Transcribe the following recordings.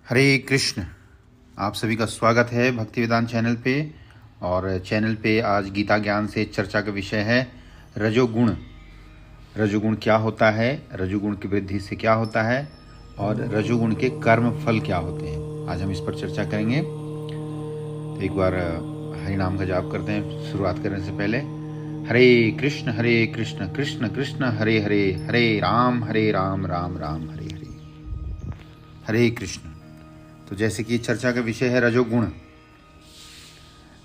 हरे कृष्ण। आप सभी का स्वागत है भक्ति वेदांत चैनल पे। और चैनल पे आज गीता ज्ञान से चर्चा का विषय है रजोगुण। रजोगुण क्या होता है, रजोगुण की वृद्धि से क्या होता है और रजोगुण के कर्म फल क्या होते हैं, आज हम इस पर चर्चा करेंगे। तो एक बार हरि नाम का जाप करते हैं शुरुआत करने से पहले। हरे कृष्ण कृष्ण कृष्ण हरे हरे, हरे राम राम राम हरे हरे। हरे कृष्ण। तो जैसे कि चर्चा का विषय है रजोगुण,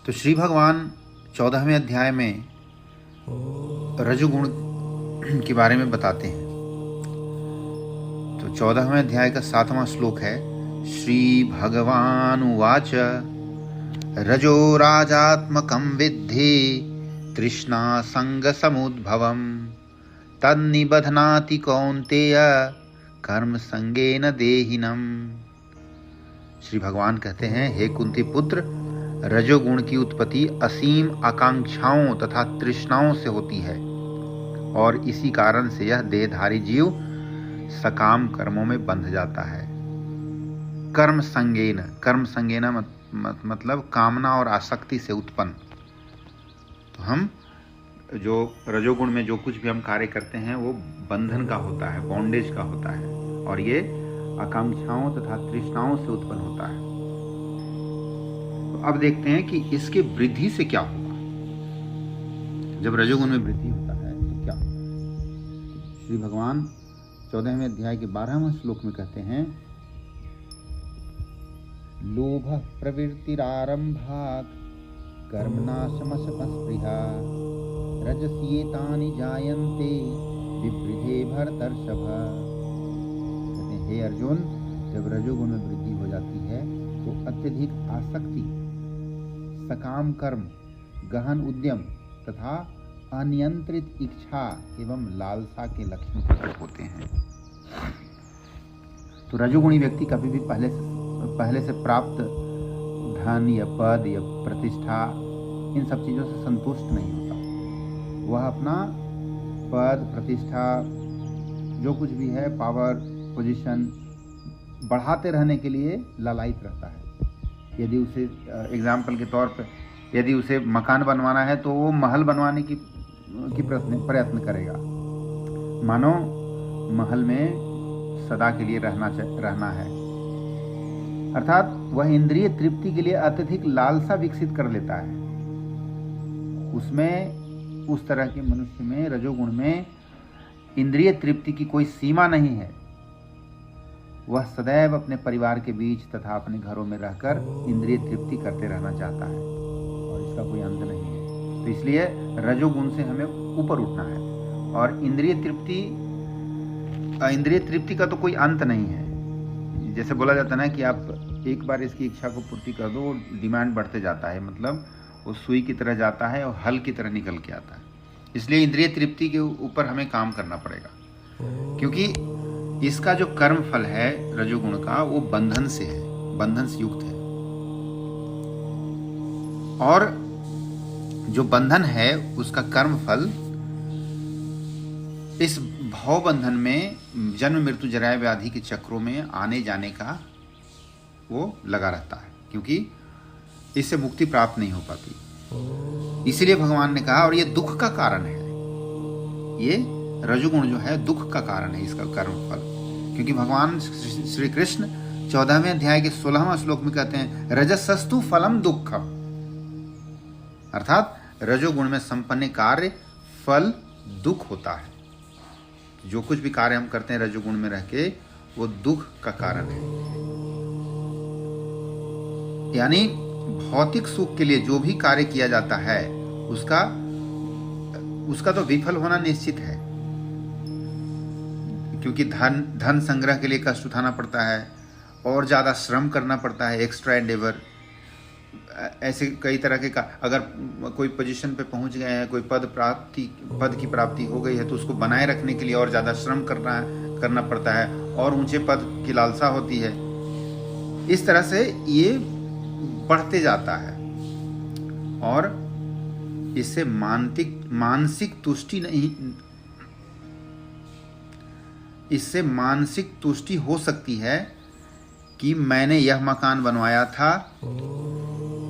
तो श्री भगवान 14वें अध्याय में रजोगुण के बारे में बताते हैं। तो 14वें अध्याय का 7वां श्लोक है, श्री भगवान उवाच रजो राजात्मकं विद्धि तृष्णा संग समुद्भवम् तन्निबध्नाति कौन्तेय कर्म संगेन देहिनम्। श्री भगवान कहते हैं, हे कुंती पुत्र, रजोगुण की उत्पत्ति असीम आकांक्षाओं तथा तृष्णाओं से होती है और इसी कारण से यह देहधारी जीव सकाम कर्मों में बंध जाता है। कर्म संगेन मतलब कामना और आसक्ति से उत्पन्न। तो हम जो रजोगुण में जो कुछ भी हम कार्य करते हैं वो बंधन का होता है, बॉन्डेज का होता है, और ये आकांक्षाओं तथा तृष्णाओं से उत्पन्न होता है। तो अब देखते हैं कि इसके वृद्धि से क्या होगा। जब रजोगुण में वृद्धि होता है तो क्या होगा। श्री भगवान 14वें अध्याय के 12वें श्लोक में कहते हैं, लोभ प्रवृत्तिरारंभात् कर्मनाशमस्पृहा रजस्येतानि जायन्ते विवृधे भरतर्षभ। हे अर्जुन, जब रजोगुण में वृद्धि हो जाती है तो अत्यधिक आसक्ति, सकाम कर्म, गहन उद्यम तथा अनियंत्रित इच्छा एवं लालसा के लक्षण प्रकट होते हैं। तो रजोगुणी व्यक्ति कभी भी पहले से प्राप्त धन या पद या प्रतिष्ठा, इन सब चीज़ों से संतुष्ट नहीं होता। वह अपना पद, प्रतिष्ठा, जो कुछ भी है, पावर, पोजीशन बढ़ाते रहने के लिए लालायित रहता है। यदि उसे एग्जाम्पल के तौर पर यदि उसे मकान बनवाना है तो वो महल बनवाने की प्रयत्न करेगा, मानो महल में सदा के लिए रहना है। अर्थात वह इंद्रिय तृप्ति के लिए अत्यधिक लालसा विकसित कर लेता है। उसमें, उस तरह के मनुष्य में, रजोगुण में इंद्रिय तृप्ति की कोई सीमा नहीं है। वह सदैव अपने परिवार के बीच तथा अपने घरों में रहकर इंद्रिय तृप्ति करते रहना चाहता है और इसका कोई अंत नहीं है। तो इसलिए रजोगुण से हमें ऊपर उठना है। और इंद्रिय तृप्ति का तो कोई अंत नहीं है। जैसे बोला जाता है ना कि आप एक बार इसकी इच्छा को पूर्ति कर दो, डिमांड बढ़ते जाता है, मतलब वो सुई की तरह जाता है और हल की तरह निकल के आता है। इसलिए इंद्रिय तृप्ति के ऊपर हमें काम करना पड़ेगा, क्योंकि इसका जो कर्म फल है रजोगुण का, वो बंधन से युक्त है। और जो बंधन है उसका कर्म फल इस भव बंधन में जन्म मृत्यु जरा व्याधि के चक्रों में आने जाने का वो लगा रहता है, क्योंकि इससे मुक्ति प्राप्त नहीं हो पाती। इसीलिए भगवान ने कहा, और ये दुख का कारण है, ये रजोगुण जो है दुख का कारण है, इसका कर्म फल। क्योंकि भगवान श्री कृष्ण 14वें अध्याय के 16वां श्लोक में कहते हैं, रजसस्तु फलम दुःखम। अर्थात रजोगुण में संपन्न कार्य फल दुख होता है। जो कुछ भी कार्य हम करते हैं रजोगुण में रह के, वो दुख का कारण है। यानी भौतिक सुख के लिए जो भी कार्य किया जाता है उसका तो विफल होना निश्चित है, क्योंकि धन संग्रह के लिए कष्ट उठाना पड़ता है और ज़्यादा श्रम करना पड़ता है, एक्स्ट्रा एंडेवर। ऐसे कई तरह के अगर कोई पोजीशन पे पहुंच गए हैं, कोई पद की प्राप्ति हो गई है, तो उसको बनाए रखने के लिए और ज़्यादा श्रम करना पड़ता है और ऊंचे पद की लालसा होती है। इस तरह से ये बढ़ते जाता है और इससे मानसिक तुष्टि नहीं, इससे मानसिक तुष्टि हो सकती है कि मैंने यह मकान बनवाया था,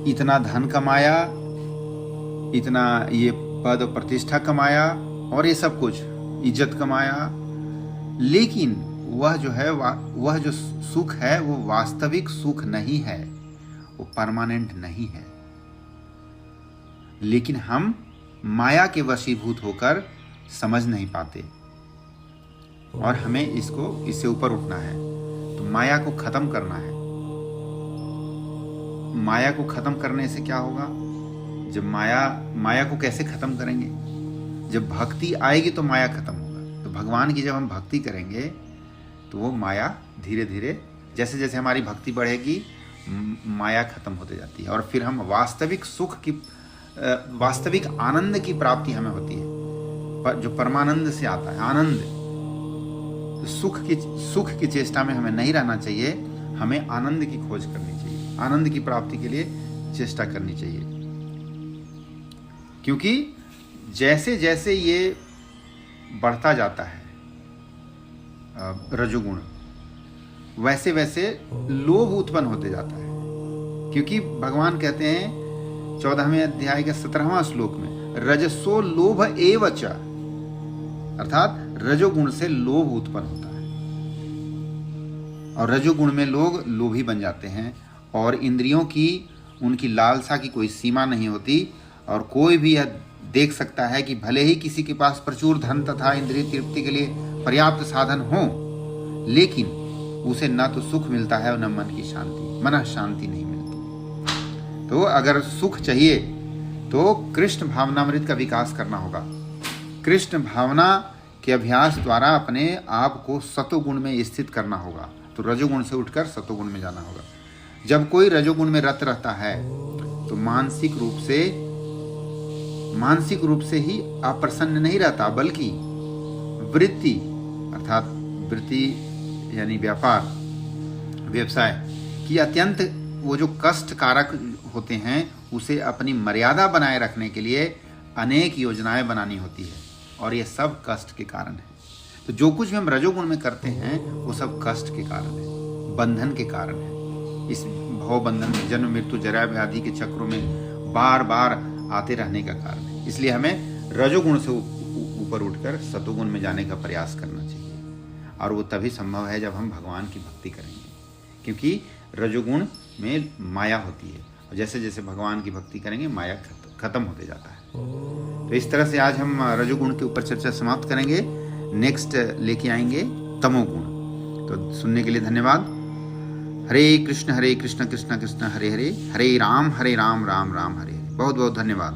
इतना धन कमाया, इतना ये पद और प्रतिष्ठा कमाया और ये सब कुछ इज्जत कमाया, लेकिन वह जो है वह जो सुख है वो वास्तविक सुख नहीं है, वो परमानेंट नहीं है। लेकिन हम माया के वशीभूत होकर समझ नहीं पाते और हमें इससे ऊपर उठना है। तो माया को खत्म करना है। माया को खत्म करने से क्या होगा? जब माया को कैसे खत्म करेंगे? जब भक्ति आएगी तो माया खत्म होगा। तो भगवान की जब हम भक्ति करेंगे तो वो माया धीरे धीरे, जैसे जैसे हमारी भक्ति बढ़ेगी, माया खत्म होते जाती है और फिर हम वास्तविक सुख की, वास्तविक आनंद की प्राप्ति हमें होती है, जो परमानंद से आता है। आनंद, सुख की चेष्टा में हमें नहीं रहना चाहिए, हमें आनंद की खोज करनी चाहिए, आनंद की प्राप्ति के लिए चेष्टा करनी चाहिए। क्योंकि जैसे जैसे ये बढ़ता जाता है रजोगुण, वैसे वैसे लोभ उत्पन्न होते जाता है। क्योंकि भगवान कहते हैं 14वें अध्याय के 17वां श्लोक में, रजसो लोभ एव च, अर्थात रजोगुण से लोभ उत्पन्न होता है और रजोगुण में लोग लोभी बन जाते हैं और इंद्रियों की, उनकी लालसा की कोई सीमा नहीं होती और कोई भी यह देख सकता है कि भले ही किसी के पास प्रचुर धन तथा इंद्रिय तृप्ति के लिए पर्याप्त साधन हो, लेकिन उसे न तो सुख मिलता है और न मन की शांति, मन शांति नहीं मिलती। तो अगर सुख चाहिए तो कृष्ण भावनामृत का विकास करना होगा। कृष्ण भावना के अभ्यास द्वारा अपने आप को सतोगुण में स्थित करना होगा। तो रजोगुण से उठकर सतोगुण में जाना होगा। जब कोई रजोगुण में रत रहता है तो मानसिक रूप से ही अप्रसन्न नहीं रहता, बल्कि वृत्ति, अर्थात वृत्ति यानी व्यापार, व्यवसाय की अत्यंत वो जो कष्ट कारक होते हैं, उसे अपनी मर्यादा बनाए रखने के लिए अनेक योजनाएं बनानी होती है और ये सब कष्ट के कारण है। तो जो कुछ भी हम रजोगुण में करते हैं वो सब कष्ट के कारण है, बंधन के कारण है। इस भव बंधन में, जन्म मृत्यु जरा व्याधि के चक्रों में बार बार आते रहने का कारण है। इसलिए हमें रजोगुण से ऊपर उठकर सतोगुण में जाने का प्रयास करना चाहिए और वो तभी संभव है जब हम भगवान की भक्ति करेंगे, क्योंकि रजोगुण में माया होती है और जैसे जैसे भगवान की भक्ति करेंगे माया खत्म होते जाता है। तो इस तरह से आज हम रजोगुण के ऊपर चर्चा समाप्त करेंगे। नेक्स्ट लेके आएंगे तमोगुण। तो सुनने के लिए धन्यवाद। हरे कृष्ण कृष्ण कृष्ण हरे हरे, हरे राम राम राम हरे हरे। बहुत बहुत धन्यवाद।